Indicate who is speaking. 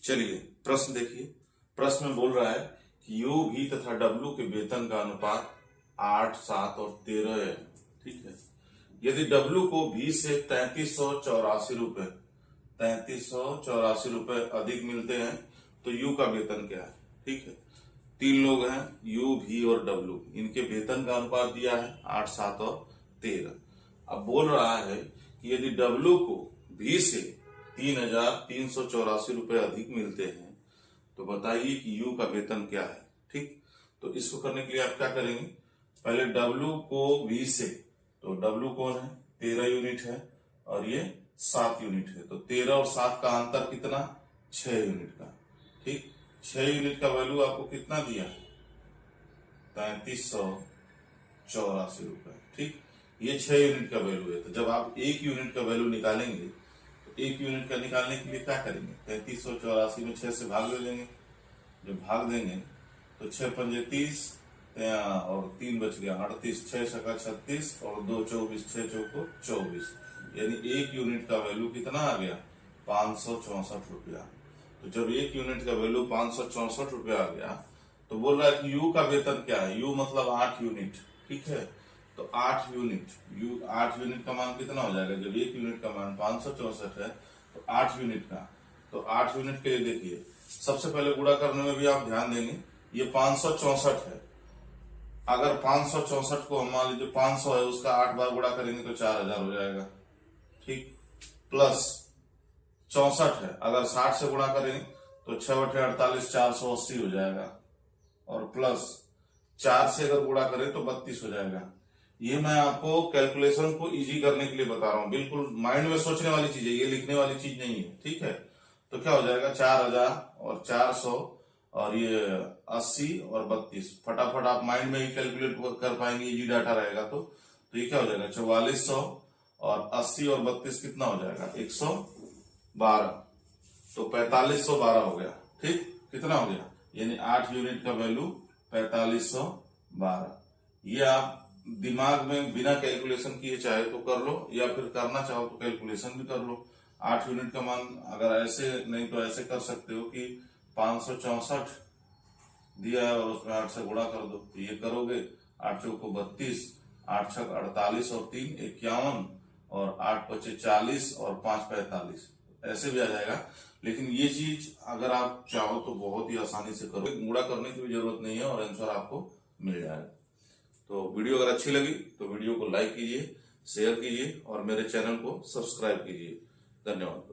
Speaker 1: चलिए प्रश्न देखिए। प्रश्न में बोल रहा है कि यू भी तथा डब्लू के वेतन का अनुपात 8, 7 और 13 है। ठीक है, यदि डब्लू को भी से 3384 रुपए अधिक मिलते हैं तो यू का वेतन क्या है। ठीक है, 3 लोग हैं, यू भी और डब्लू, इनके वेतन का अनुपात दिया है 8, 7 और 13। अब बोल रहा है कि यदि डब्लू को भी से 3384 रुपए अधिक मिलते हैं तो बताइए कि यू का वेतन क्या है। ठीक, तो इसको करने के लिए आप क्या करेंगे, पहले डब्लू को भी से, तो डब्लू कौन है, 13 यूनिट है और ये 7 यूनिट है, तो 13 और 7 का अंतर कितना, 6 यूनिट का। ठीक, 6 यूनिट का वैल्यू आपको कितना दिया, 3384 रुपए। ठीक, ये 6 यूनिट का वैल्यू है। तो जब आप 1 यूनिट का वैल्यू निकालेंगे तो 1 यूनिट का निकालने के लिए क्या करेंगे, 3384 में 6 से भाग ले लेंगे। जब भाग देंगे तो 6 पंजे 30 और 3 बच गया 38, 6 छक्का 36 और 2 24, 6 चौको 24, यानी 1 यूनिट का वैल्यू कितना आ गया, 564 रुपया। तो जब 1 यूनिट का वैल्यू 564 रुपया आ गया तो बोल रहा है कि यू का वेतन क्या है, यू मतलब 8 यूनिट। ठीक है, तो 8 यूनिट, यू 8 यूनिट का मान कितना हो जाएगा, जब 1 यूनिट का मान 564 है तो 8 यूनिट का, तो 8 यूनिट के लिए देखिए सबसे पहले गुणा करने में भी आप ध्यान देंगे, ये 564 है। अगर 564 को हम मान लीजिए 500 है, उसका 8 बार गुणा करेंगे तो 4000 हो जाएगा। ठीक, प्लस 64 है, अगर 60 से गुणा करेंगे तो 6 बटे 48 480 हो जाएगा, और प्लस 4 से अगर गुणा करें तो 32 हो जाएगा। ये मैं आपको कैलकुलेशन को इजी करने के लिए बता रहा हूं, बिल्कुल माइंड में सोचने वाली चीज है, ये लिखने वाली चीज नहीं है। ठीक है, तो क्या हो जाएगा, 4000 और 400 और ये 80 और 32, फटाफट आप माइंड में ही कैलकुलेट कर पाएंगे, इजी डाटा रहेगा। तो ये क्या हो जाएगा, 4400 और 80 और 32 कितना हो जाएगा, 112, तो 4512 हो गया। ठीक, कितना हो गया, यानी 8 यूनिट का वैल्यू 4512। ये आप दिमाग में बिना कैलकुलेशन किए चाहे तो कर लो, या फिर करना चाहो तो कैलकुलेशन भी कर लो। 8 यूनिट का मान अगर ऐसे नहीं तो ऐसे कर सकते हो कि 564 दिया है और उसमें 8 से गुणा कर दो, तो ये करोगे 8 चौको 32, 8 छक 48 और 3 51 और 8 पचे 40 और 5 45, ऐसे भी आ जाएगा। लेकिन ये चीज अगर आप चाहो तो बहुत ही आसानी से करो, गुणा करने की भी जरूरत नहीं है और आंसर आपको मिल जाएगा। तो वीडियो अगर अच्छी लगी तो वीडियो को लाइक कीजिए, शेयर कीजिए और मेरे चैनल को सब्सक्राइब कीजिए। धन्यवाद।